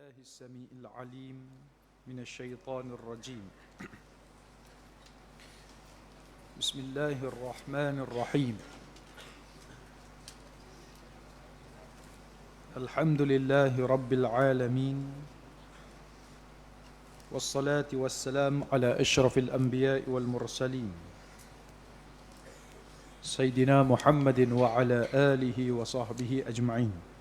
بالله السميع العليم من الشيطان الرجيم. بسم الله الرحمن الرحيم. الحمد لله رب العالمين، والصلاة والسلام على أشرف الأنبياء والمرسلين سيدنا محمد وعلى آله وصحبه أجمعين.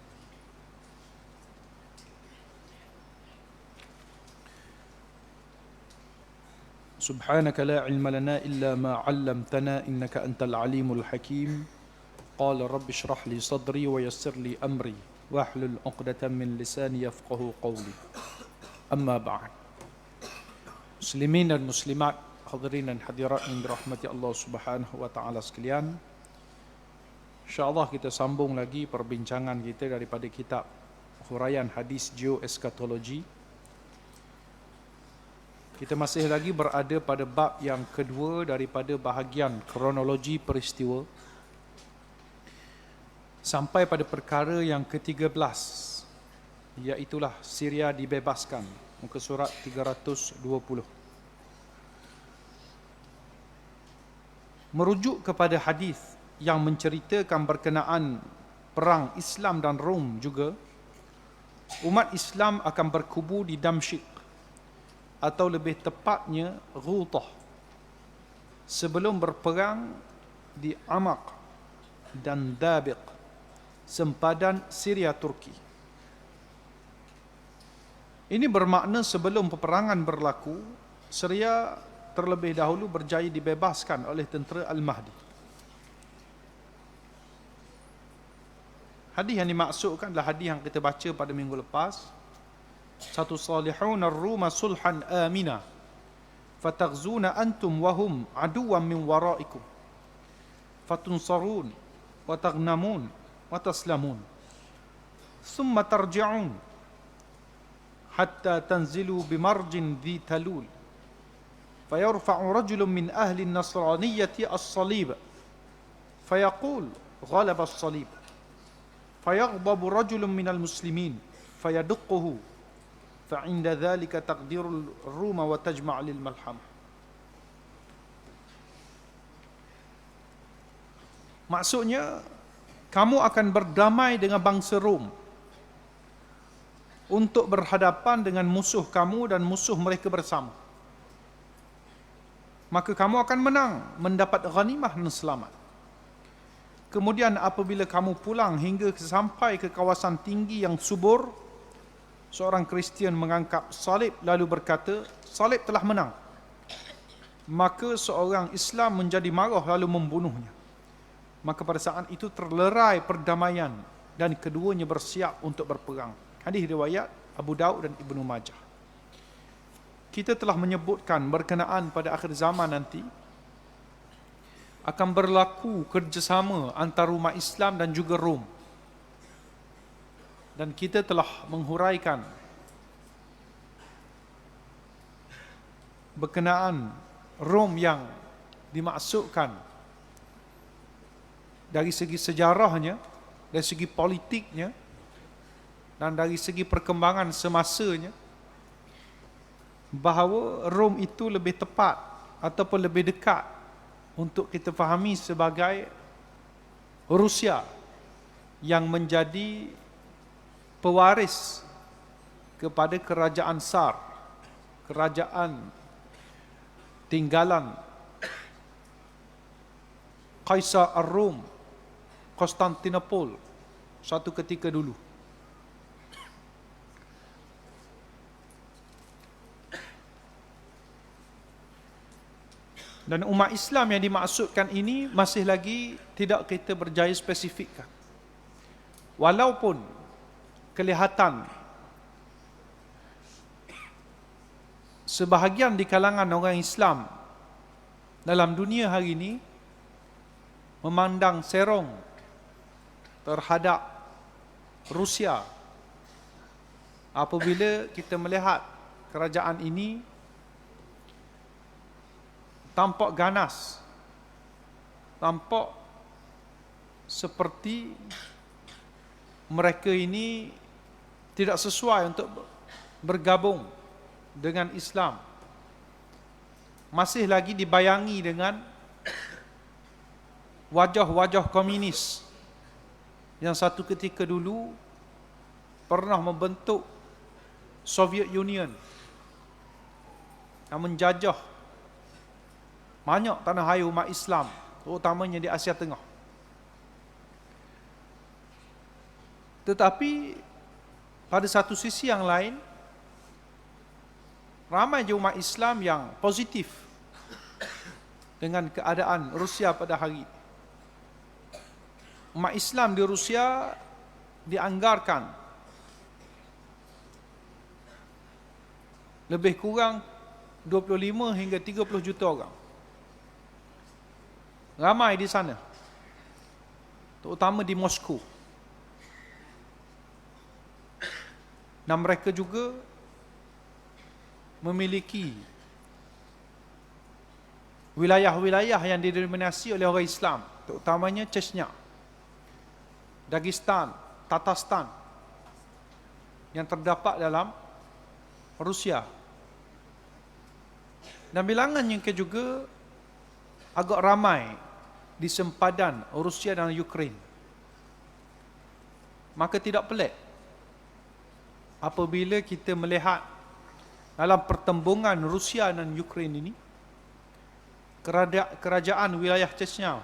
سبحانك لا علم لنا إلا ما علمتنا إنك أنت العليم الحكيم. قال رب اشرح لي صدري ويسر لي أمري واحلل عقدة من لساني يفقه قولي. أما بعد. Muslimin dan muslimat, hadirin dan hadirat yang dirahmati Allah Subhanahu wa taala sekalian. InsyaAllah kita sambung lagi perbincangan kita daripada kitab Huraian Hadis Geoeskatologi. Kita masih lagi berada pada bab yang kedua daripada bahagian kronologi peristiwa, sampai pada perkara yang ke-13, iaitulah Syria dibebaskan, muka surat 320. Merujuk kepada hadis yang menceritakan berkenaan perang Islam dan Rom juga, umat Islam akan berkubu di Damsyik, atau lebih tepatnya Ghutah, sebelum berperang di Amaq dan Dabiq, sempadan Syria Turki. Ini bermakna sebelum peperangan berlaku, Syria terlebih dahulu berjaya dibebaskan oleh tentera Al-Mahdi. Hadis yang dimaksudkan adalah hadis yang kita baca pada minggu lepas. Satu salihun ar-Ruma sulhan amina fataghzuna antum wahum aduwan min waraikum fatunsarun wa taghnamun wa taslamun thumma tarji'un hatta tanzilu bimarjin dhi talul fayarfa'u rajulun min ahli an-nasraniyyati as-salib fayaqul ghalaba as-salib fayaghdabu rajulun minal muslimin fayadukkuhu فَعِنْدَ ذَلِكَ تَقْدِيرُ الرُّومَ وَتَجْمَعُ لِلْمَلْحَمَةِ. Maksudnya, kamu akan berdamai dengan bangsa Rom untuk berhadapan dengan musuh kamu dan musuh mereka bersama. Maka kamu akan menang, mendapat ghanimah dan selamat. Kemudian apabila kamu pulang hingga sampai ke kawasan tinggi yang subur, seorang Kristian mengangkat salib lalu berkata, salib telah menang. Maka seorang Islam menjadi marah lalu membunuhnya. Maka pada saat itu terlerai perdamaian dan keduanya bersiap untuk berperang. Hadis riwayat Abu Daud dan Ibnu Majah. Kita telah menyebutkan berkenaan pada akhir zaman nanti akan berlaku kerjasama antara umat Islam dan juga Rom. Dan kita telah menghuraikan berkenaan Rom yang dimaksudkan dari segi sejarahnya, dari segi politiknya, dan dari segi perkembangan semasanya, bahawa Rom itu lebih tepat ataupun lebih dekat untuk kita fahami sebagai Rusia yang menjadi pewaris kepada kerajaan Tsar, kerajaan tinggalan Kaisar Ar-Rum, Konstantinopel suatu ketika dulu. Dan umat Islam yang dimaksudkan ini masih lagi tidak kita berjaya spesifikkan. Walaupun kelihatan sebahagian di kalangan orang Islam dalam dunia hari ini memandang serong terhadap Rusia apabila kita melihat kerajaan ini tampak ganas, tampak seperti mereka ini tidak sesuai untuk bergabung dengan Islam masih lagi dibayangi dengan wajah-wajah komunis yang satu ketika dulu pernah membentuk Soviet Union yang menjajah banyak tanah air umat Islam, terutamanya di Asia Tengah. Tetapi pada satu sisi yang lain, ramai je umat Islam yang positif dengan keadaan Rusia pada hari ini. Umat Islam di Rusia dianggarkan lebih kurang 25 hingga 30 juta orang. Ramai di sana, terutama di Moskow. Dan mereka juga memiliki wilayah-wilayah yang didominasi oleh orang Islam, terutamanya Chechnya, Dagestan, Tatarstan, yang terdapat dalam Rusia. Dan bilangan yang juga agak ramai di sempadan Rusia dan Ukraine. Maka tidak pelik apabila kita melihat dalam pertembungan Rusia dan Ukraine ini, kerajaan wilayah Chechnya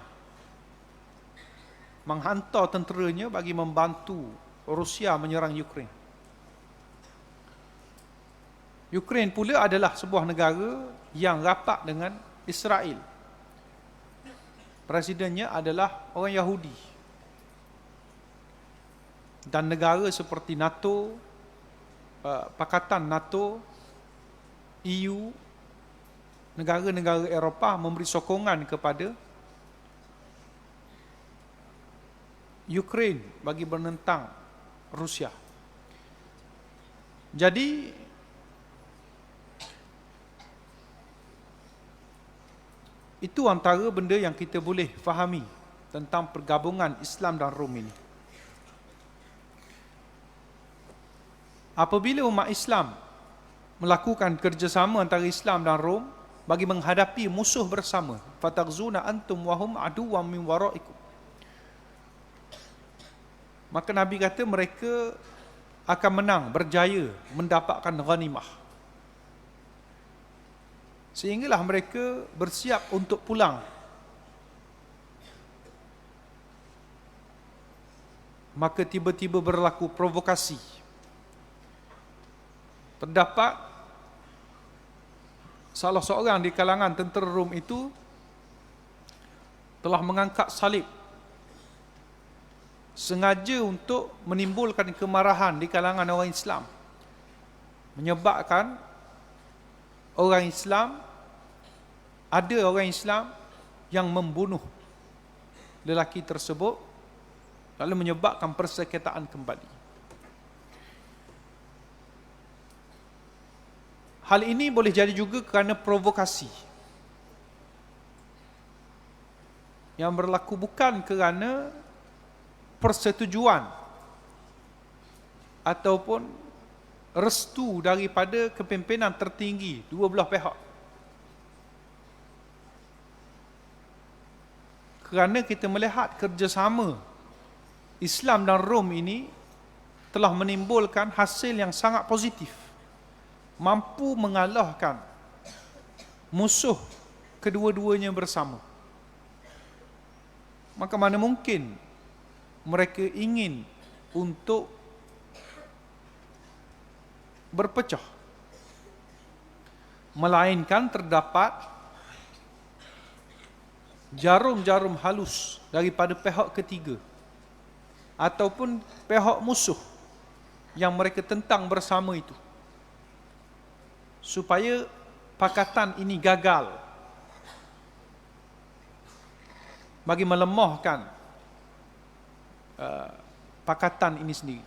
menghantar tenteranya bagi membantu Rusia menyerang Ukraine. Ukraine pula adalah sebuah negara yang rapat dengan Israel. Presidennya adalah orang Yahudi. Dan negara seperti NATO, Pakatan NATO, EU, negara-negara Eropah memberi sokongan kepada Ukraine bagi menentang Rusia. Jadi itu antara benda yang kita boleh fahami tentang pergabungan Islam dan Rom ini. Apabila umat Islam melakukan kerjasama antara Islam dan Rom bagi menghadapi musuh bersama, fataghzuna antum wa hum aduwwam min waraikum, maka Nabi kata mereka akan menang, berjaya mendapatkan ghanimah. Sehinggalah mereka bersiap untuk pulang. Maka tiba-tiba berlaku provokasi. Terdapat salah seorang di kalangan tentera Rom itu telah mengangkat salib, sengaja untuk menimbulkan kemarahan di kalangan orang Islam, menyebabkan orang Islam, ada orang Islam yang membunuh lelaki tersebut, lalu menyebabkan persengketaan kembali. Hal ini boleh jadi juga kerana provokasi yang berlaku bukan kerana persetujuan ataupun restu daripada kepimpinan tertinggi dua belah pihak. Kerana kita melihat kerjasama Islam dan Rom ini telah menimbulkan hasil yang sangat positif, mampu mengalahkan musuh kedua-duanya bersama. Maka mana mungkin mereka ingin untuk berpecah, melainkan terdapat jarum-jarum halus daripada pihak ketiga ataupun pihak musuh yang mereka tentang bersama itu, supaya pakatan ini gagal, bagi melemahkan pakatan ini sendiri.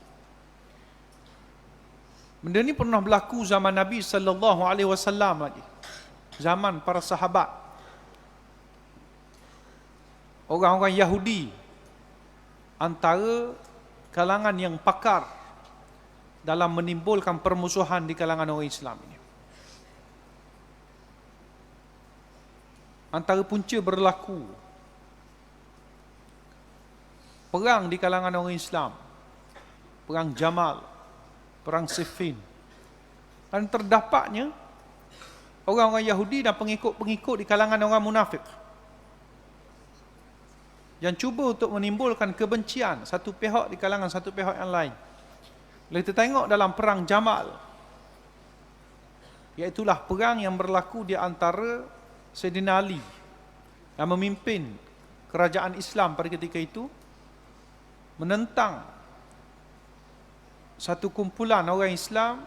Benda ini pernah berlaku zaman Nabi sallallahu alaihi wasallam lagi, zaman para sahabat. Orang-orang Yahudi antara kalangan yang pakar dalam menimbulkan permusuhan di kalangan orang Islam ini. Antara punca berlaku perang di kalangan orang Islam, perang Jamal, perang Siffin, dan terdapatnya orang-orang Yahudi dan pengikut-pengikut di kalangan orang munafik yang cuba untuk menimbulkan kebencian satu pihak di kalangan satu pihak yang lain. Kalau kita tengok dalam perang Jamal, iaitulah perang yang berlaku di antara Sayyidina Ali yang memimpin kerajaan Islam pada ketika itu menentang satu kumpulan orang Islam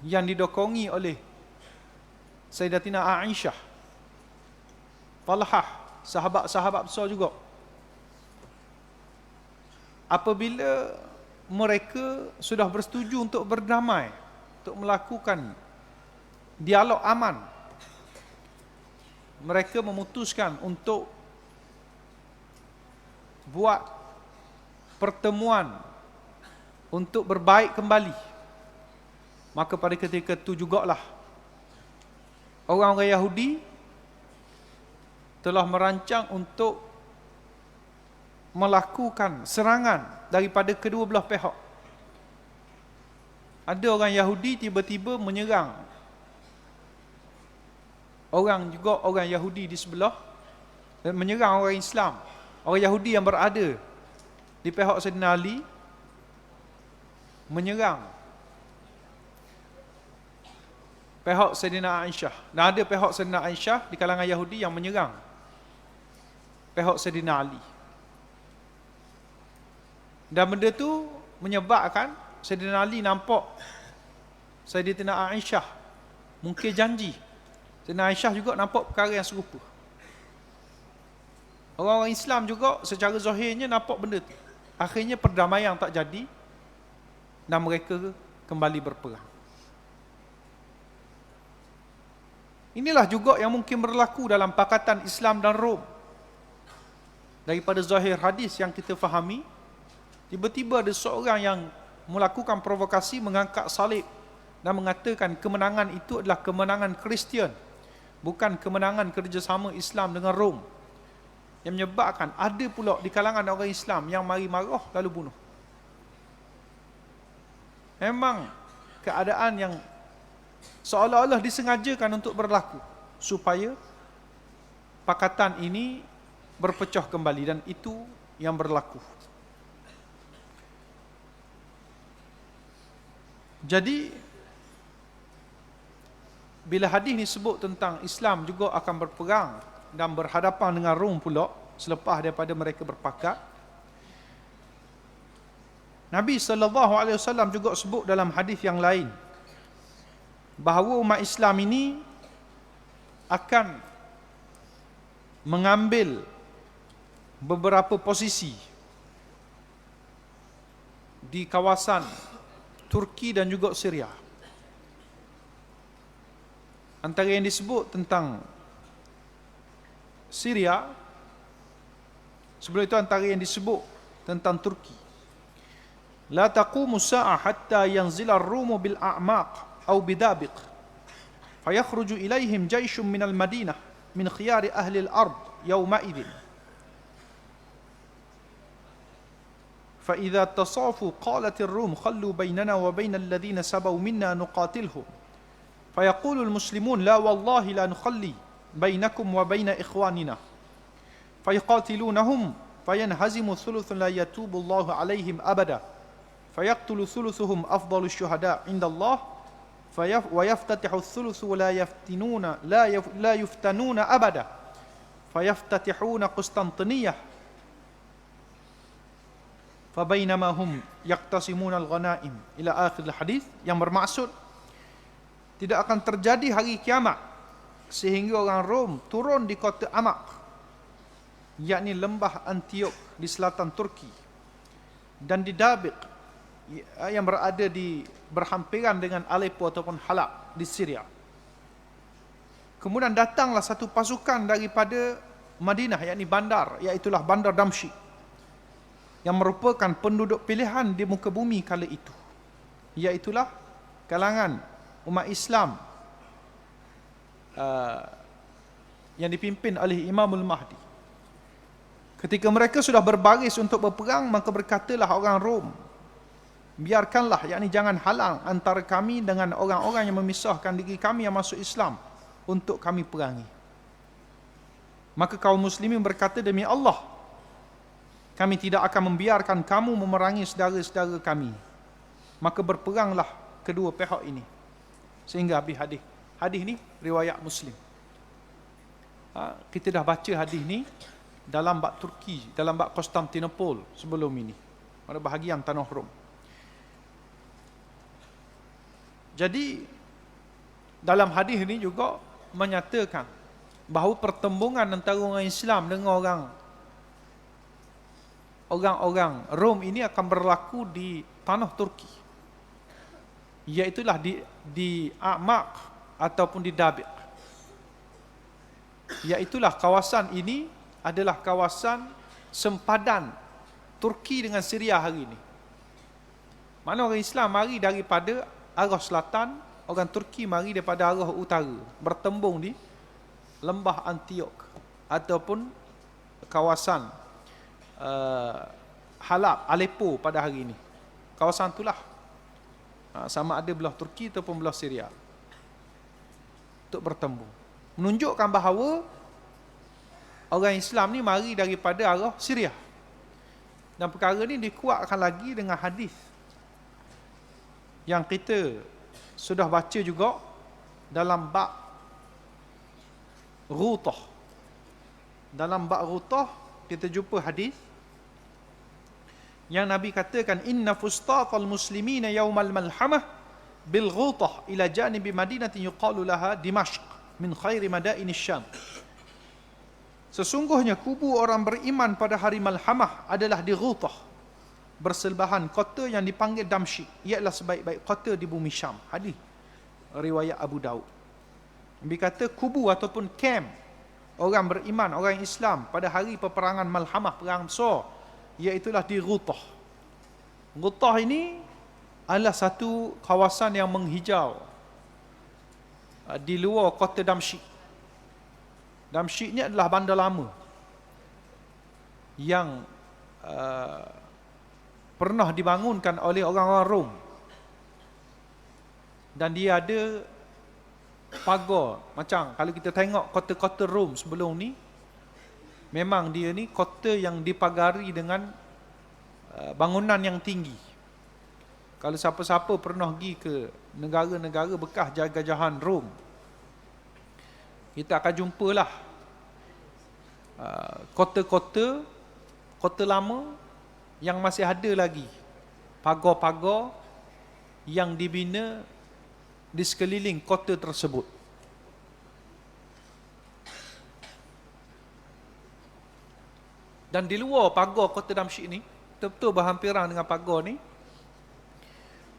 yang didokongi oleh Sayyidatina Aisyah, Talhah, sahabat-sahabat besar juga. Apabila mereka sudah bersetuju untuk berdamai, untuk melakukan dialog aman, mereka memutuskan untuk buat pertemuan untuk berbaik kembali. Maka pada ketika itu jugalah orang-orang Yahudi telah merancang untuk melakukan serangan daripada kedua belah pihak. Ada orang Yahudi tiba-tiba menyerang orang Yahudi di sebelah dan menyerang orang Islam. Orang Yahudi yang berada di pihak Sayyidina Ali menyerang pihak Sayyidina Aisyah. Dan ada pihak Sayyidina Aisyah di kalangan Yahudi yang menyerang pihak Sayyidina Ali. Dan benda tu menyebabkan Sayyidina Ali nampak Sayyidina Aisyah mungkin janji. Sayyidina Aisyah juga nampak perkara yang serupa. Orang-orang Islam juga secara zahirnya nampak benda tu. Akhirnya perdamaian tak jadi dan mereka kembali berperang. Inilah juga yang mungkin berlaku dalam pakatan Islam dan Rom. Daripada zahir hadis yang kita fahami, tiba-tiba ada seorang yang melakukan provokasi, mengangkat salib dan mengatakan kemenangan itu adalah kemenangan Kristian, bukan kemenangan kerjasama Islam dengan Rom. Yang menyebabkan ada pula di kalangan orang Islam yang mari marah lalu bunuh. Memang keadaan yang seolah-olah disengajakan untuk berlaku supaya pakatan ini berpecah kembali, dan itu yang berlaku. Jadi bila hadis ni sebut tentang Islam juga akan berperang dan berhadapan dengan Rom pula selepas daripada mereka berpakat, Nabi SAW juga sebut dalam hadis yang lain bahawa umat Islam ini akan mengambil beberapa posisi di kawasan Turki dan juga Syria. Antara yang disebut tentang Syria, sebelum itu antara yang disebut tentang Turki. La taqumu sa'ah hatta yanzila ar-Rum bil a'maq aw bidabiq fayakhruju ilaihim jayshun min al-Madinah min khiyari ahli al-ard yawma idin. فإذا تصافوا قالت الروم خلوا بيننا وبين الذين سبوا منا نقاتلهم فيقول المسلمون لا والله لا نخلي بينكم وبين إخواننا فيقاتلونهم فينهزم ثلث لا يتوب الله عليهم أبدا فيقتل ثلثهم أفضل الشهداء عند الله ويفتتح الثلث لا يفتنون أبدا فيفتتحون قسطنطينية فبينما هم يقتسمون الغنائم إلى آخر الحديث, yang bermaksud tidak akan terjadi hari kiamat sehingga orang Rom turun di kota Amaq, yakni lembah Antiok di selatan Turki, dan di Dabiq yang berada di berhampiran dengan Aleppo ataupun Halab di Syria. Kemudian datanglah satu pasukan daripada Madinah, yakni bandar, iaitulah bandar Damsyik, yang merupakan penduduk pilihan di muka bumi kala itu, iaitulah kalangan umat Islam yang dipimpin oleh Imamul Mahdi. Ketika mereka sudah berbaris untuk berperang, maka berkatalah orang Rom, biarkanlah, yakni jangan halang antara kami dengan orang-orang yang memisahkan diri kami yang masuk Islam untuk kami perangi. Maka kaum muslimin berkata, demi Allah, kami tidak akan membiarkan kamu memerangi saudara-saudara kami. Maka berperanglah kedua pihak ini sehingga habis hadis. Hadis ni riwayat Muslim. Kita dah baca hadis ni dalam bab Turki, dalam bab Konstantinopel sebelum ini, pada bahagian tanah Rom. Jadi dalam hadis ini juga menyatakan bahawa pertembungan antara orang Islam dengan orang-orang Rom ini akan berlaku di tanah Turki, iaitulah di Amaq ataupun di Dabiq. Iaitulah kawasan ini adalah kawasan sempadan Turki dengan Syria hari ini. Mana orang Islam mari daripada arah selatan, orang Turki mari daripada arah utara, bertembung di lembah Antiok ataupun kawasan Halab, Aleppo pada hari ini. Kawasan itulah sama ada belah Turki ataupun belah Syria untuk bertembung, menunjukkan bahawa orang Islam ni mari daripada arah Syria. Dan perkara ni dikuatkan lagi dengan hadis yang kita sudah baca juga dalam bab Ghutah. Dalam bab Ghutah kita jumpa hadis yang Nabi katakan, inna fustaqal muslimina yaumal malhamah bil Ghutah ila janibi madinatin yuqalu laha Dimashq min khairi madaini Syam. Sesungguhnya kubu orang beriman pada hari Malhamah adalah di Ghutah, bersebelahan kota yang dipanggil Damsyik, ialah sebaik-baik kota di bumi Syam. Hadis riwayat Abu Daud. Nabi kata kubu ataupun camp orang beriman, orang Islam pada hari peperangan Malhamah, perang besar, iaitulah di Ghutah. Ghutah ini adalah satu kawasan yang menghijau di luar kota Damsyik. Damsyik ni adalah bandar lama yang pernah dibangunkan oleh orang-orang Rom, dan dia ada pagar. Macam kalau kita tengok kota-kota Rom sebelum ni, memang dia ni kota yang dipagari dengan bangunan yang tinggi. Kalau siapa-siapa pernah pergi ke negara-negara bekas jajahan Rom, kita akan jumpalah kota lama yang masih ada lagi pagar-pagar yang dibina di sekeliling kota tersebut. Dan di luar pagar kota Damsyik ni, betul-betul berhampiran dengan pagar ni,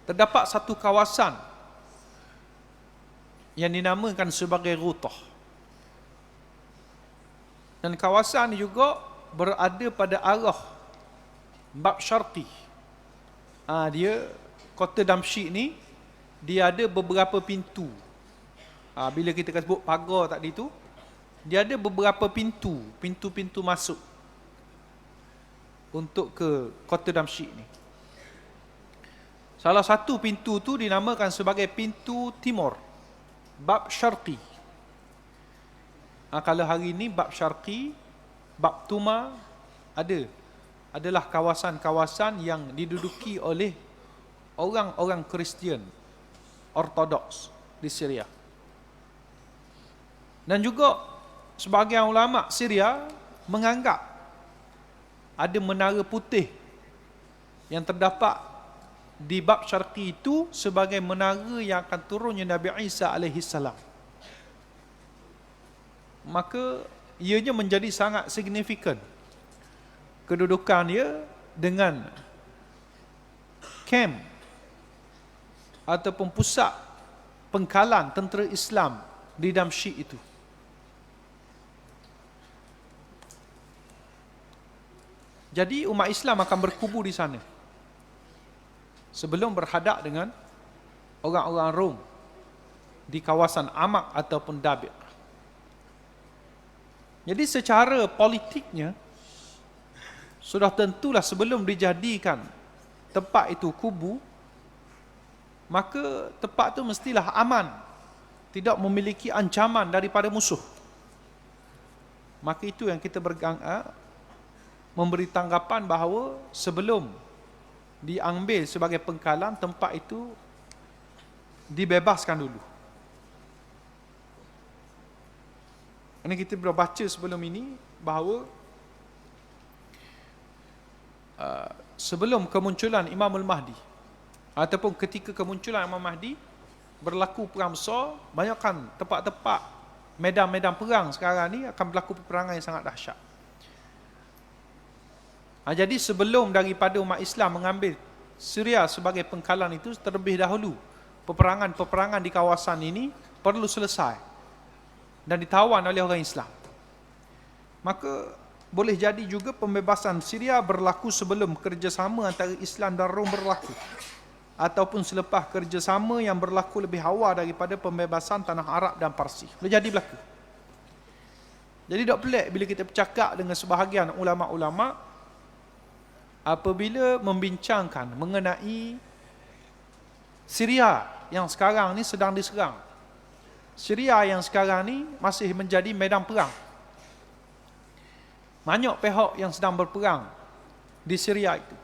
terdapat satu kawasan yang dinamakan sebagai Ghutah. Dan kawasan ini juga berada pada arah bab syarqi. Dia kota Damsyik ni, dia ada beberapa pintu. Bila kita sebut pagar tadi tu, dia ada beberapa pintu masuk untuk ke kota Damsyik ni. Salah satu pintu tu dinamakan sebagai pintu timur, bab syarqi. Kalau hari ini bab syarqi, bab tuma adalah kawasan-kawasan yang diduduki oleh orang-orang Kristian Ortodoks di Syria. Dan juga sebahagian ulama Syria menganggap ada menara putih yang terdapat di bab syarqi itu sebagai menara yang akan turunnya Nabi Isa alaihi salam. Maka ianya menjadi sangat signifikan kedudukan dia dengan camp ataupun pusat pengkalan tentera Islam di Damsyik itu. Jadi umat Islam akan berkubu di sana sebelum berhadap dengan orang-orang Rom di kawasan Amak ataupun Dabiq. Jadi secara politiknya sudah tentulah sebelum dijadikan tempat itu kubu, maka tempat itu mestilah aman, tidak memiliki ancaman daripada musuh. Maka itu yang kita memberi tanggapan bahawa sebelum diambil sebagai pengkalan, tempat itu dibebaskan dulu. Ini kita sudah baca sebelum ini bahawa sebelum kemunculan Imamul Mahdi ataupun ketika kemunculan Imam Mahdi, berlaku perang besar, banyakkan tempat-tempat medan-medan perang sekarang ni akan berlaku peperangan yang sangat dahsyat. Jadi sebelum daripada umat Islam mengambil Syria sebagai pengkalan itu, terlebih dahulu peperangan-peperangan di kawasan ini perlu selesai dan ditawan oleh orang Islam. Maka boleh jadi juga pembebasan Syria berlaku sebelum kerjasama antara Islam dan Rom berlaku, ataupun selepas kerjasama yang berlaku lebih awal daripada pembebasan tanah Arab dan Parsi. Boleh jadi berlaku. Jadi tak pelik bila kita bercakap dengan sebahagian ulama'-ulama' apabila membincangkan mengenai Syria yang sekarang ni sedang diserang. Syria yang sekarang ni masih menjadi medan perang. Banyak pihak yang sedang berperang di Syria itu.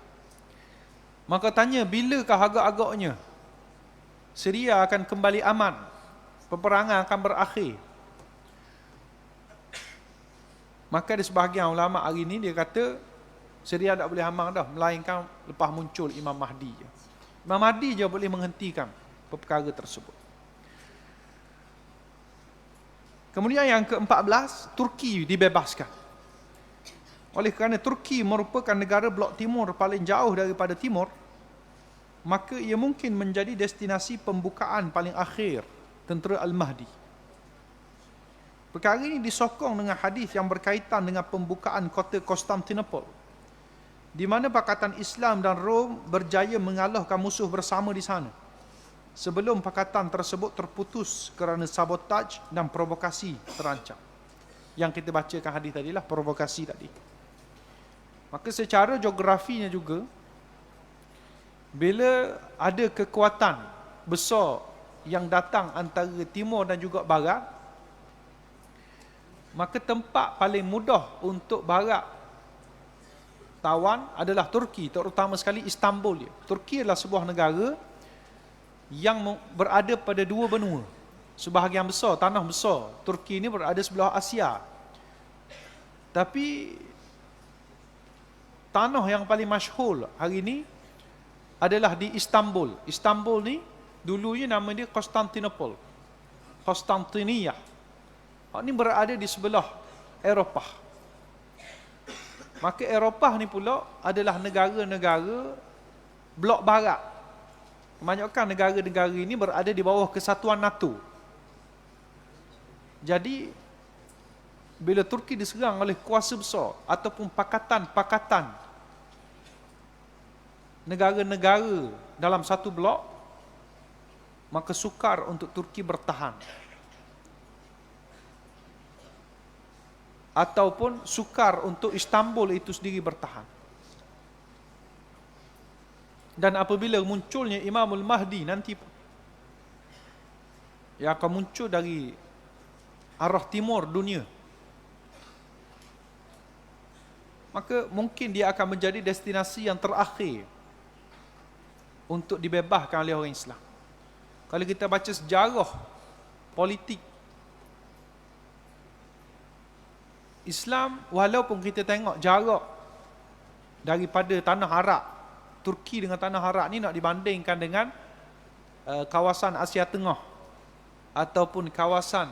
Maka tanya, bilakah agak-agaknya Syria akan kembali aman, peperangan akan berakhir? Maka ada sebahagian ulama hari ini dia kata Syria tak boleh aman dah, melainkan lepas muncul Imam Mahdi. Imam Mahdi je boleh menghentikan perkara tersebut. Kemudian yang ke-14, Turki dibebaskan. Oleh kerana Turki merupakan negara blok timur paling jauh daripada timur, maka ia mungkin menjadi destinasi pembukaan paling akhir tentera Al-Mahdi. Perkara ini disokong dengan hadis yang berkaitan dengan pembukaan kota Konstantinopel, di mana Pakatan Islam dan Rom berjaya mengalahkan musuh bersama di sana, sebelum pakatan tersebut terputus kerana sabotaj dan provokasi terancam. Yang kita bacakan hadis tadilah provokasi tadi. Maka secara geografinya juga, bila ada kekuatan besar yang datang antara timur dan juga barat, maka tempat paling mudah untuk barat tawan adalah Turki, terutama sekali Istanbul. Turki adalah sebuah negara yang berada pada dua benua. Sebahagian besar, tanah besar Turki ini berada sebelah Asia. Tapi tanah yang paling masyhur hari ini adalah di Istanbul. Istanbul ni dulunya nama dia Konstantinopel, Konstantinia. Ini berada di sebelah Eropah. Maka Eropah ni pula adalah negara-negara blok barat. Kebanyakan negara-negara ini berada di bawah kesatuan NATO. Jadi bila Turki diserang oleh kuasa besar ataupun pakatan-pakatan negara-negara dalam satu blok, maka sukar untuk Turki bertahan, ataupun sukar untuk Istanbul itu sendiri bertahan. Dan apabila munculnya Imamul Mahdi nanti, yang akan muncul dari arah timur dunia, maka mungkin dia akan menjadi destinasi yang terakhir untuk dibebaskan oleh orang Islam. Kalau kita baca sejarah politik Islam, walaupun kita tengok jarak daripada tanah Arab, Turki dengan tanah Arab ni nak dibandingkan dengan kawasan Asia Tengah ataupun kawasan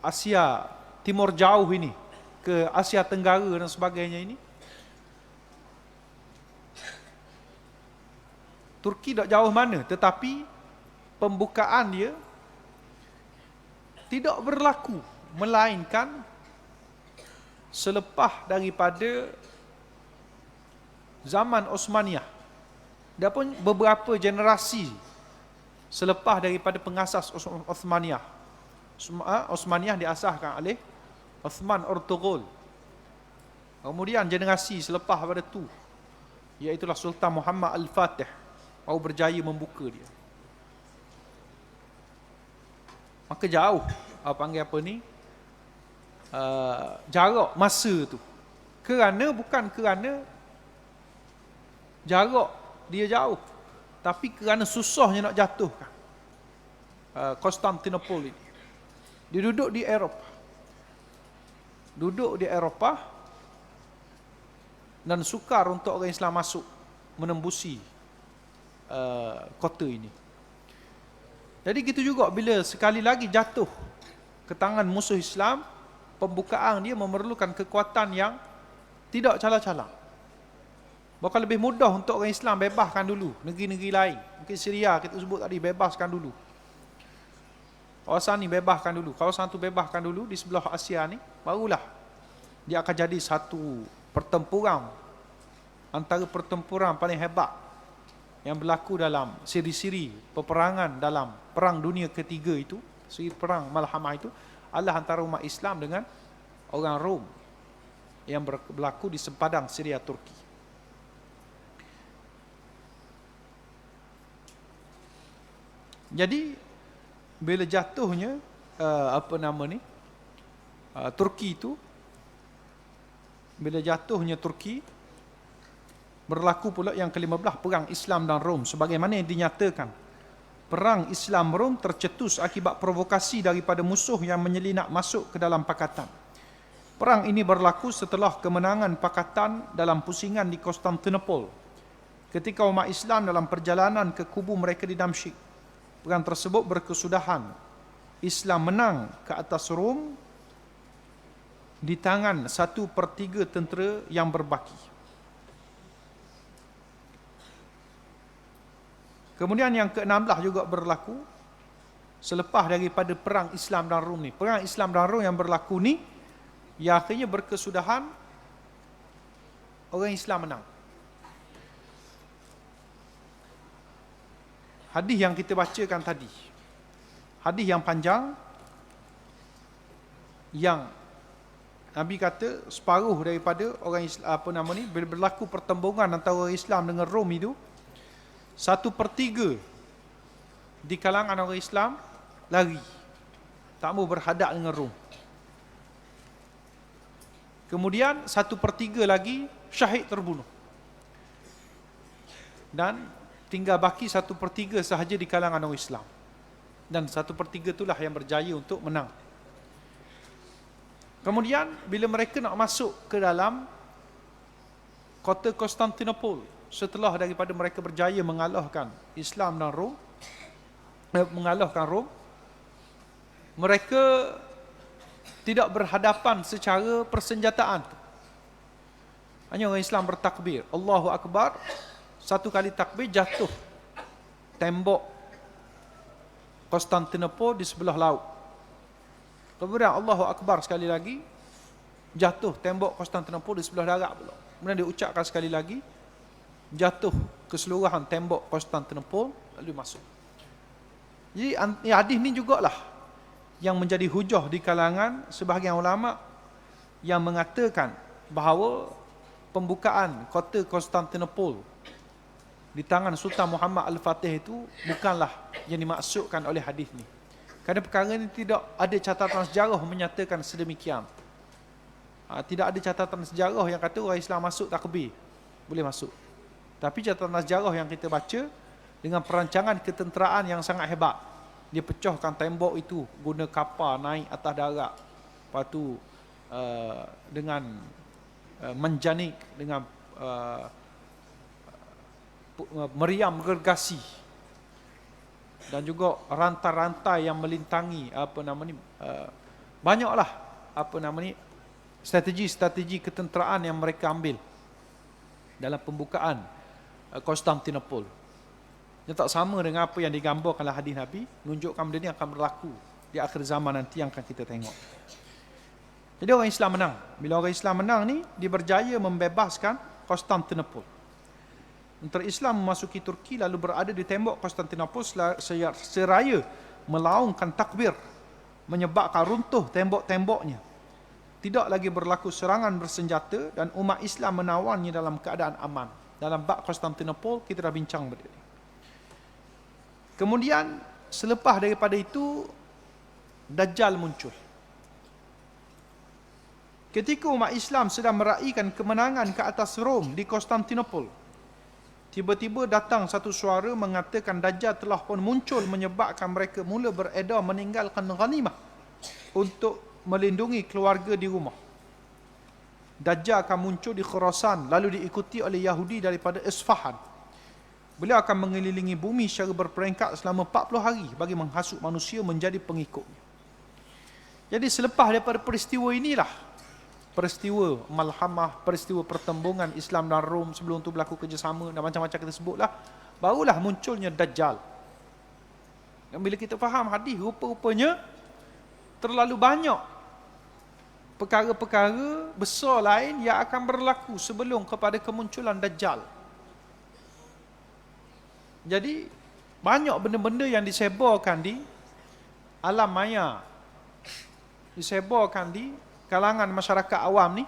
Asia Timur jauh ini ke Asia Tenggara dan sebagainya ini, Turki tak jauh mana, tetapi pembukaan dia tidak berlaku melainkan selepas daripada zaman Osmaniyah. Dia pun beberapa generasi selepas daripada pengasas Osmaniyah. Osmaniyah diasaskan oleh Osman Ertugrul. Kemudian generasi selepas pada tu, iaitulah Sultan Muhammad Al-Fatih, baru berjaya membuka dia. Maka jauh, panggil apa ni, jarak masa tu. Bukan kerana jarak dia jauh, tapi kerana susahnya nak jatuhkan Konstantinopel ini. Dia duduk di Eropah, dan sukar untuk orang Islam masuk menembusi kota ini. Jadi gitu juga bila sekali lagi jatuh ke tangan musuh Islam, pembukaan dia memerlukan kekuatan yang tidak calang-calang. Bahkan lebih mudah untuk orang Islam bebaskan dulu negeri-negeri lain. Mungkin Syria kita sebut tadi, bebaskan dulu. Kawasan ni bebaskan dulu, kawasan tu bebaskan dulu di sebelah Asia ni, barulah dia akan jadi satu pertempuran antara pertempuran paling hebat yang berlaku dalam siri-siri peperangan dalam Perang Dunia Ketiga itu, siri perang Malhamah itu adalah antara umat Islam dengan orang Rom yang berlaku di sepadang Syria Turki. Jadi bila jatuhnya Turki itu, bila jatuhnya Turki, berlaku pula yang ke-15, perang Islam dan Rom. Sebagaimana yang dinyatakan, perang Islam Rom tercetus akibat provokasi daripada musuh yang menyelinap masuk ke dalam pakatan. Perang ini berlaku setelah kemenangan pakatan dalam pusingan di Konstantinopel, ketika umat Islam dalam perjalanan ke kubu mereka di Damsyik. Perang tersebut berkesudahan Islam menang ke atas Rom di tangan 1/3 tentera yang berbaki. Kemudian yang ke-16 juga berlaku selepas daripada perang Islam dan Rom ni. Perang Islam dan Rom yang berlaku ni, yang akhirnya berkesudahan orang Islam menang. Hadis yang kita bacakan tadi, hadis yang panjang, yang Nabi kata separuh daripada orang Islam, bila berlaku pertembungan antara orang Islam dengan Rom itu, 1/3 di kalangan orang Islam lari, tak mau berhadap dengan Rom. Kemudian 1/3 lagi syahid terbunuh, dan tinggal baki 1/3 sahaja di kalangan orang Islam. Dan 1/3 itulah yang berjaya untuk menang. Kemudian bila mereka nak masuk ke dalam kota Konstantinopel, setelah daripada mereka berjaya mengalahkan Islam dan Rom, mereka tidak berhadapan secara persenjataan. Hanya orang Islam bertakbir, Allahu Akbar. Satu kali takbir, jatuh tembok Konstantinopel di sebelah laut. Kemudian Allahu Akbar sekali lagi, jatuh tembok Konstantinopel di sebelah darat pula. Kemudian diucapkan sekali lagi, jatuh keseluruhan tembok Konstantinopel, lalu masuk. Jadi hadis ni jugalah yang menjadi hujah di kalangan sebahagian ulama yang mengatakan bahawa pembukaan kota Konstantinopel di tangan Sultan Muhammad Al-Fatih itu bukanlah yang dimaksudkan oleh hadis ni. Kerana perkara ini tidak ada catatan sejarah menyatakan sedemikian. Tidak ada catatan sejarah yang kata orang Islam masuk takbir, boleh masuk. Tapi catatan sejarah yang kita baca dengan perancangan ketenteraan yang sangat hebat. Dia pecahkan tembok itu guna kapal naik atas darat. Lepas tu dengan menjanik, dengan meriam gergasi, dan juga rantai-rantai yang melintangi banyaklah strategi ketenteraan yang mereka ambil dalam pembukaan Konstantinopel. Yang tak sama dengan apa yang digambarkan oleh hadis Nabi, menunjukkan benda ini akan berlaku di akhir zaman nanti yang akan kita tengok. Jadi orang Islam menang. Bila orang Islam menang ni, dia berjaya membebaskan Konstantinopel. Tentera Islam memasuki Turki lalu berada di tembok Konstantinopel seraya melaungkan takbir, menyebabkan runtuh tembok-temboknya. Tidak lagi berlaku serangan bersenjata dan umat Islam menawannya dalam keadaan aman. Dalam bab Konstantinopel kita dah bincang berdiri. Kemudian selepas daripada itu Dajjal muncul. Ketika umat Islam sedang meraihkan kemenangan ke atas Rom di Konstantinopel, tiba-tiba datang satu suara mengatakan Dajjal telah pun muncul, menyebabkan mereka mula beredar meninggalkan ghanimah untuk melindungi keluarga di rumah. Dajjal akan muncul di Khurasan, lalu diikuti oleh Yahudi daripada Isfahan. Beliau akan mengelilingi bumi secara berperingkat selama 40 hari bagi menghasut manusia menjadi pengikutnya. Jadi selepas daripada peristiwa inilah, peristiwa Malhamah, peristiwa pertembungan Islam dan Rom, sebelum tu berlaku kerjasama dan macam-macam kita sebutlah, barulah munculnya Dajjal. Dan bila kita faham hadis, rupa-rupanya terlalu banyak perkara-perkara besar lain yang akan berlaku sebelum kepada kemunculan Dajjal. Jadi banyak benda-benda yang disebarkan di alam maya, disebarkan di kalangan masyarakat awam ni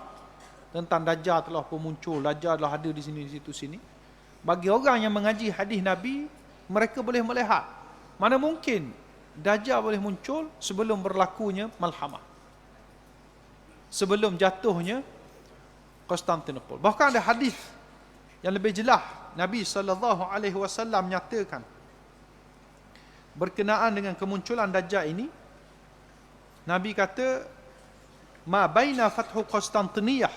tentang Dajjal telah pun muncul, Dajjal telah ada di sini, di situ, sini. Bagi orang yang mengaji hadis Nabi, mereka boleh melihat mana mungkin Dajjal boleh muncul sebelum berlakunya Malhamah, sebelum jatuhnya Konstantinopel. Bahkan ada hadis yang lebih jelas, Nabi SAW nyatakan berkenaan dengan kemunculan Dajjal ini. Nabi kata, ma baina fathu Konstantiniyah,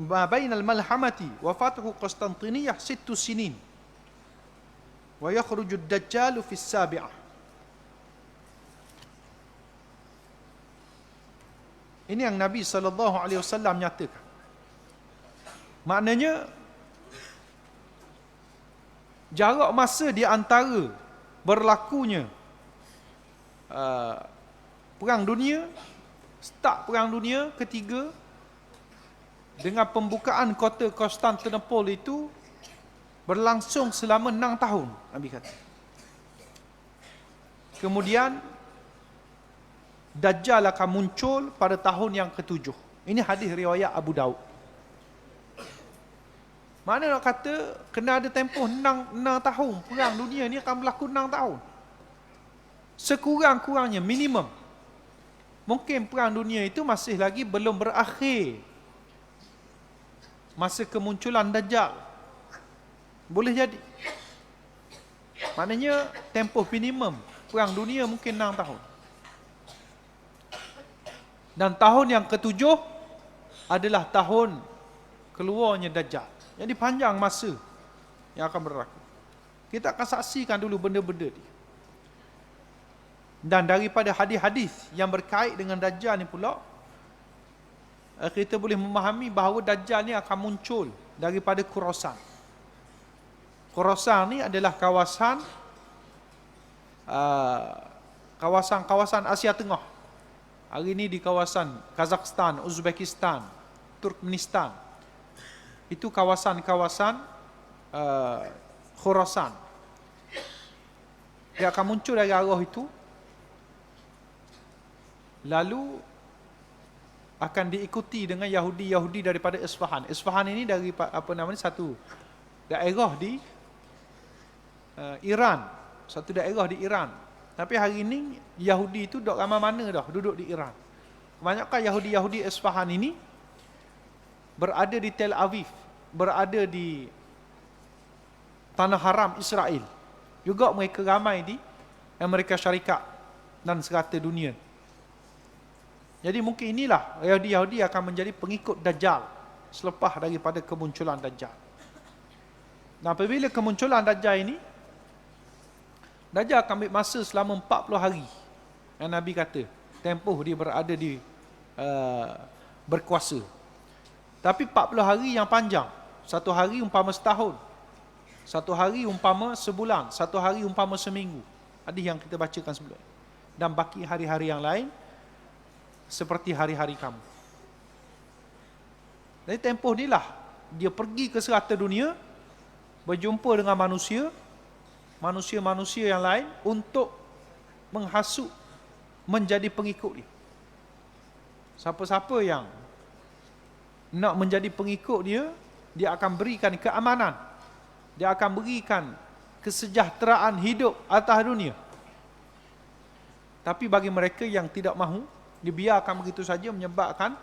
ma baina al-malhamati wa fathu Konstantiniyah 6 sinin wa yakhruju ad-dajjal fi as-sabi'ah. Ini yang Nabi SAW nyatakan. Maknanya jarak masa di antara berlakunya Perang Dunia, start Perang Dunia ketiga dengan pembukaan kota Konstantinopel itu berlangsung selama 6 tahun, Nabi kata. Kemudian Dajjal akan muncul pada tahun yang ke-7. Ini hadis riwayat Abu Daud. Mana nak kata kena ada tempoh 6 tahun. Perang dunia ni akan berlaku 6 tahun. Sekurang-kurangnya, minimum. Mungkin perang dunia itu masih lagi belum berakhir masa kemunculan Dajjal. Boleh jadi. Maknanya tempoh minimum perang dunia mungkin 6 tahun. Dan tahun yang ke-7 adalah tahun keluarnya Dajjal. Jadi panjang masa yang akan berlaku. Kita akan saksikan dulu benda-benda ni. Dan daripada hadis-hadis yang berkait dengan Dajjal ni pula, kita boleh memahami bahawa Dajjal ni akan muncul daripada Khurasan. Khurasan ni adalah kawasan Asia Tengah. Hari ini di kawasan Kazakhstan, Uzbekistan, Turkmenistan. Itu kawasan-kawasan Khurasan. Dia akan muncul dari arah itu, lalu akan diikuti dengan Yahudi daripada Isfahan. Isfahan ini dari satu daerah di Iran, satu daerah di Iran. Tapi hari ini Yahudi itu duduk ramai mana dah duduk di Iran. Kebanyakan Yahudi Isfahan ini berada di Tel Aviv, berada di tanah haram Israel. Juga mereka ramai di Amerika Syarikat dan serata dunia. Jadi mungkin inilah Yahudi akan menjadi pengikut Dajjal selepas daripada kemunculan Dajjal. Dan apabila kemunculan Dajjal ini, Dajjal akan ambil masa selama 40 hari. Yang Nabi kata, tempoh dia berada di berkuasa. Tapi 40 hari yang panjang. Satu hari umpama setahun. Satu hari umpama sebulan. Satu hari umpama seminggu. Hadis yang kita bacakan sebelum. dan baki hari-hari yang lain seperti hari-hari kamu. Dari tempoh ni lah dia pergi ke serata dunia, berjumpa dengan manusia-manusia yang lain untuk menghasut menjadi pengikut dia. Siapa-siapa yang nak menjadi pengikut dia, dia akan berikan keamanan, dia akan berikan kesejahteraan hidup atas dunia. Tapi bagi mereka yang tidak mahu, dibiarkan begitu saja, menyebabkan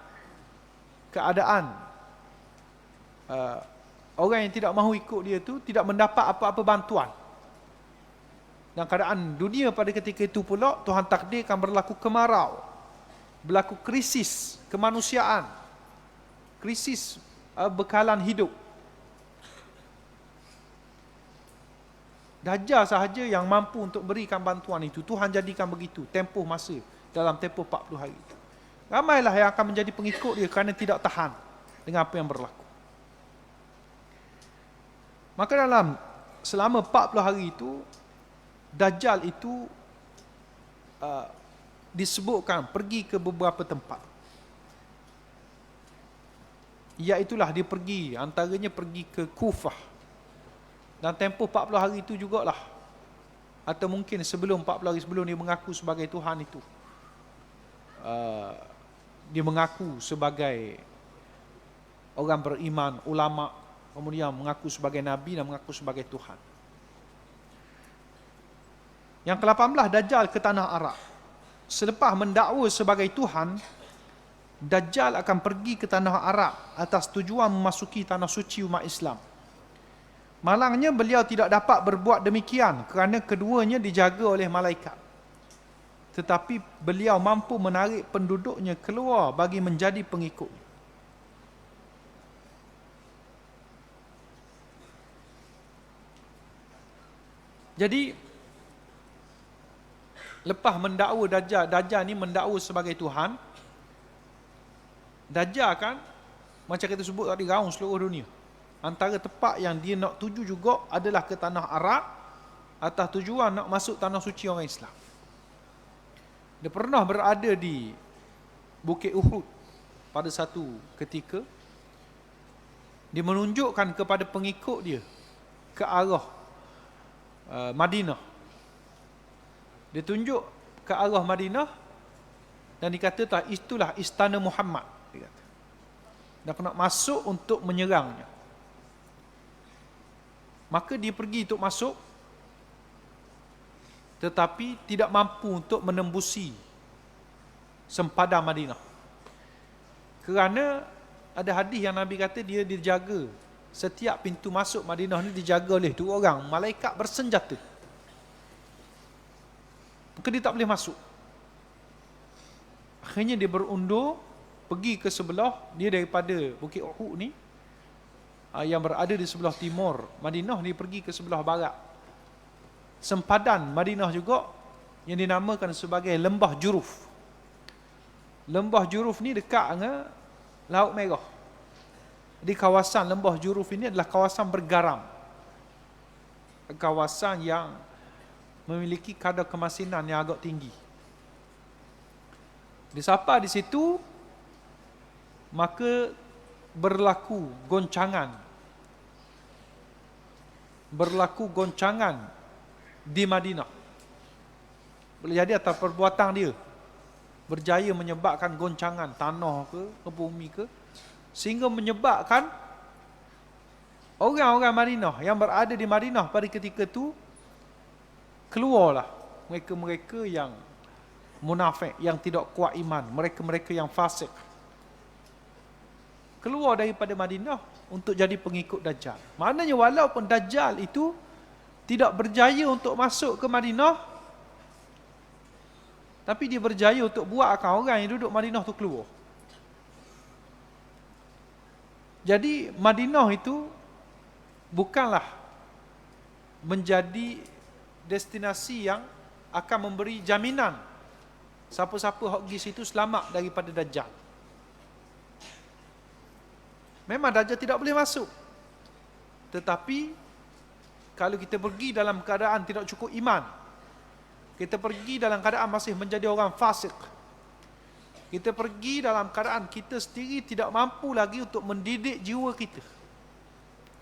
keadaan orang yang tidak mahu ikut dia tu tidak mendapat apa-apa bantuan. Dan keadaan dunia pada ketika itu pula Tuhan takdirkan berlaku kemarau, berlaku krisis kemanusiaan, krisis bekalan hidup. Dajjal sahaja yang mampu untuk berikan bantuan itu. Tuhan jadikan begitu tempoh masa, dalam tempoh 40 hari itu. Ramailah yang akan menjadi pengikut dia kerana tidak tahan dengan apa yang berlaku. Maka selama 40 hari itu, Dajjal itu disebutkan pergi ke beberapa tempat. Iaitulah dia pergi, antaranya pergi ke Kufah. Dan tempoh 40 hari itu jugalah, atau mungkin sebelum 40 hari sebelum dia mengaku sebagai Tuhan itu, dia mengaku sebagai orang beriman, ulama, kemudian mengaku sebagai Nabi dan mengaku sebagai Tuhan. Yang ke-18, Dajjal ke tanah Arab. Selepas mendakwa sebagai Tuhan, Dajjal akan pergi ke tanah Arab atas tujuan memasuki tanah suci umat Islam. Malangnya beliau tidak dapat berbuat demikian kerana keduanya dijaga oleh malaikat. Tetapi beliau mampu menarik penduduknya keluar bagi menjadi pengikut. Jadi lepas mendakwa Dajjal ni mendakwa sebagai Tuhan, Dajjal kan macam kita sebut tadi, gaung seluruh dunia. Antara tempat yang dia nak tuju juga adalah ke tanah Arab atas tujuan nak masuk tanah suci orang Islam. Dia pernah berada di Bukit Uhud pada satu ketika. Dia menunjukkan kepada pengikut dia ke arah Madinah. Dia tunjuk ke arah Madinah dan dikatakan itulah istana Muhammad, dia kata. Dan nak masuk untuk menyerangnya. Maka dia pergi untuk masuk, tetapi tidak mampu untuk menembusi sempadan Madinah. Kerana ada hadis yang Nabi kata dia dijaga, setiap pintu masuk Madinah ni dijaga oleh 2 orang malaikat bersenjata. Maka dia tak boleh masuk. Akhirnya dia berundur pergi ke sebelah, dia daripada Bukit Uhud ni yang berada di sebelah timur Madinah, dia pergi ke sebelah barat sempadan Madinah juga, yang dinamakan sebagai Lembah Juruf. Lembah Juruf ni dekat dengan Laut Merah. Di kawasan Lembah Juruf ini adalah kawasan bergaram, kawasan yang memiliki kadar kemasinan yang agak tinggi. Disapa di situ, maka berlaku goncangan di Madinah. Boleh jadi atas perbuatan dia berjaya menyebabkan goncangan tanah ke bumi ke, sehingga menyebabkan orang-orang Madinah yang berada di Madinah pada ketika itu keluarlah mereka-mereka yang munafik, yang tidak kuat iman, mereka-mereka yang fasik, keluar daripada Madinah untuk jadi pengikut Dajjal. Maknanya walaupun Dajjal itu tidak berjaya untuk masuk ke Madinah, tapi dia berjaya untuk buatkan orang yang duduk Madinah itu keluar. Jadi Madinah itu bukanlah menjadi destinasi yang akan memberi jaminan siapa-siapa hok pergi situ selamat daripada Dajjal. Memang Dajjal tidak boleh masuk. Tetapi kalau kita pergi dalam keadaan tidak cukup iman, Kita pergi dalam keadaan masih menjadi orang fasik. Kita pergi dalam keadaan kita sendiri tidak mampu lagi untuk mendidik jiwa kita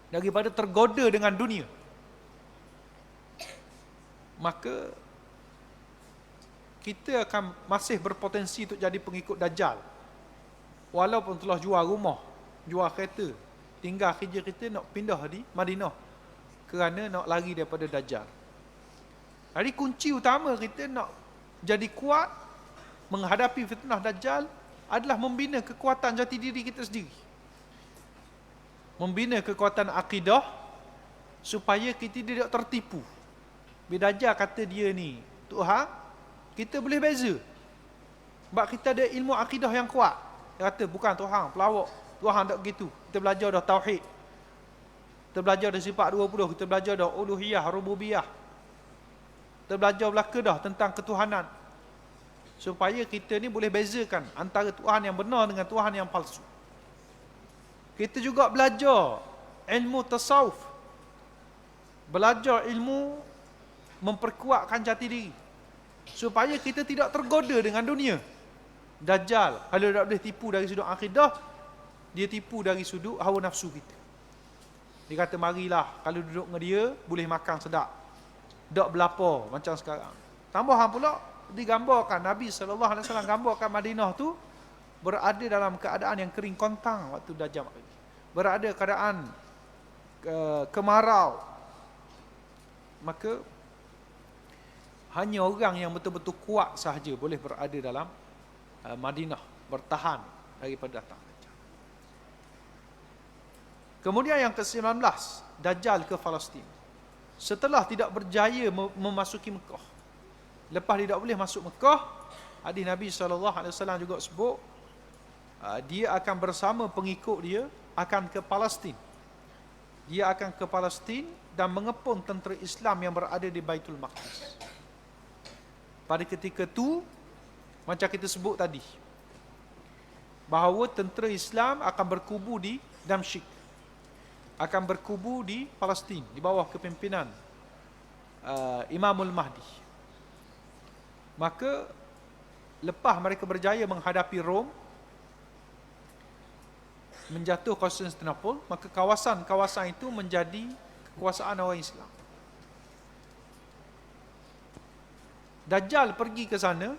daripada tergoda dengan dunia. Maka kita akan masih berpotensi untuk jadi pengikut Dajjal. Walaupun telah jual rumah, jual kereta, tinggal kerja kita nak pindah di Madinah kerana nak lari daripada Dajjal. Jadi kunci utama kita nak jadi kuat menghadapi fitnah Dajjal adalah membina kekuatan jati diri kita sendiri. Membina kekuatan akidah supaya kita tidak tertipu. Bila Dajjal kata dia ni Tuhan, kita boleh beza. Sebab kita ada ilmu akidah yang kuat. Dia kata bukan Tuhan, pelawak. Tuhan tak begitu. Kita belajar dah tauhid. Kita belajar dah sifat 20, kita belajar dah uluhiyah, rububiyah. Kita belajar belaka dah tentang ketuhanan. Supaya kita ni boleh bezakan antara Tuhan yang benar dengan Tuhan yang palsu. Kita juga belajar ilmu tasawuf. Belajar ilmu memperkuatkan jati diri. Supaya kita tidak tergoda dengan dunia. Dajjal, kalau tak boleh tipu dari sudut akidah, dia tipu dari sudut hawa nafsu kita. Dia kata, marilah, kalau duduk dengan dia, boleh makan sedap. Tak berlapar macam sekarang. Tambahan pula, digambarkan, Nabi SAW gambarkan Madinah tu berada dalam keadaan yang kering kontang waktu Dajjal. Berada keadaan kemarau. Maka, hanya orang yang betul-betul kuat sahaja boleh berada dalam Madinah, bertahan daripada datang Dajjal. Kemudian yang ke-19, Dajjal ke Palestin. Setelah tidak berjaya memasuki Mekah, lepas dia tak boleh masuk Mekah, hadis Nabi SAW juga sebut, dia akan bersama pengikut dia akan ke Palestin. Dia akan ke Palestin dan mengepung tentera Islam yang berada di Baitul Maqdis. Pada ketika itu, macam kita sebut tadi, bahawa tentera Islam akan berkubu di Damsyik, akan berkubu di Palestin di bawah kepimpinan Imamul Mahdi. Maka lepas mereka berjaya menghadapi Rom, menjatuh Konstantinopel, maka kawasan-kawasan itu menjadi kekuasaan orang Islam. Dajjal pergi ke sana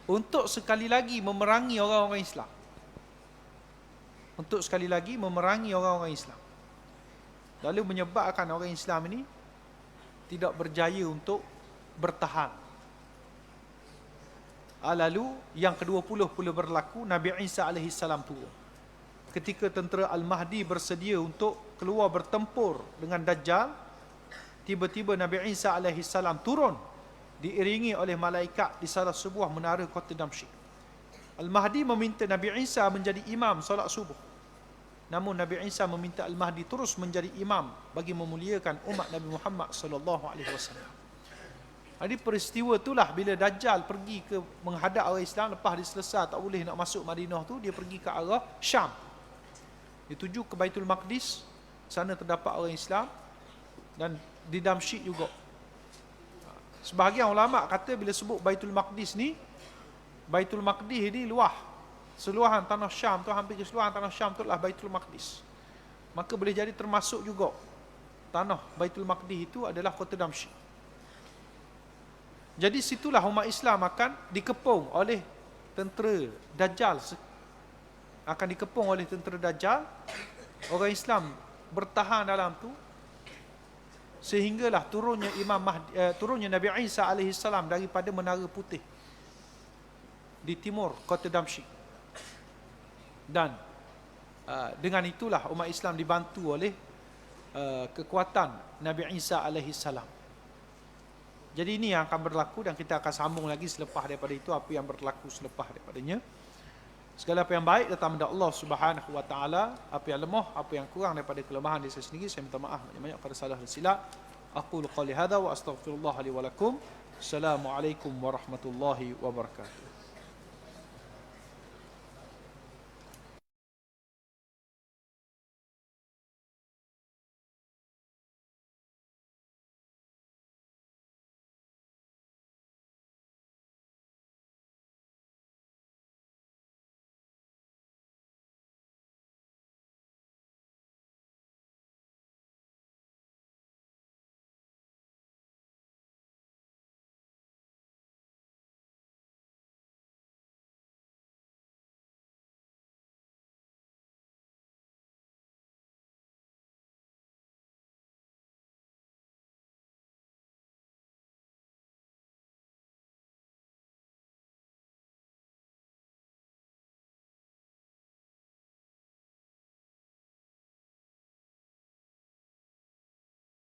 untuk sekali lagi memerangi orang-orang Islam. Untuk sekali lagi memerangi orang-orang Islam. Lalu menyebabkan orang Islam ini tidak berjaya untuk bertahan. Lalu yang ke-20 pula berlaku, Nabi Isa AS turun. Ketika tentera Al-Mahdi bersedia untuk keluar bertempur dengan Dajjal, tiba-tiba Nabi Isa AS turun, diiringi oleh malaikat di salah sebuah menara kota Damsyik. Al-Mahdi meminta Nabi Isa menjadi imam solat subuh. Namun Nabi Isa meminta Al-Mahdi terus menjadi imam bagi memuliakan umat Nabi Muhammad SAW. Jadi peristiwa itulah bila Dajjal pergi ke menghadap orang Islam, lepas dia selesai tak boleh nak masuk Madinah tu, dia pergi ke arah Syam. Dia tuju ke Baitul Maqdis, sana terdapat orang Islam, dan di Damsyik juga. Sebahagian ulama kata bila sebut Baitul Maqdis ni, Baitul Maqdis ni luah. Seluahan tanah Syam tu, hampir keseluruhan tanah Syam tu adalah Baitul Maqdis. Maka boleh jadi termasuk juga tanah Baitul Maqdis itu adalah kota Damsyik. Jadi situlah umat Islam akan dikepung oleh tentera Dajjal. Akan dikepung oleh tentera Dajjal. Orang Islam bertahan dalam tu sehinggalah turunnya turunnya Nabi Isa AS daripada Menara Putih di timur kota Damsyik. Dan dengan itulah umat Islam dibantu oleh kekuatan Nabi Isa AS. Jadi ini yang akan berlaku, dan kita akan sambung lagi selepas daripada itu apa yang berlaku selepas daripadanya. Segala apa yang baik datang dari Allah Subhanahu wa taala, apa yang lemah, apa yang kurang daripada kelemahan diri saya sendiri, saya minta maaf banyak-banyak pada salah dan silap. Aqulu qali hadza wa astaghfirullah li wa lakum. Assalamualaikum warahmatullahi wabarakatuh.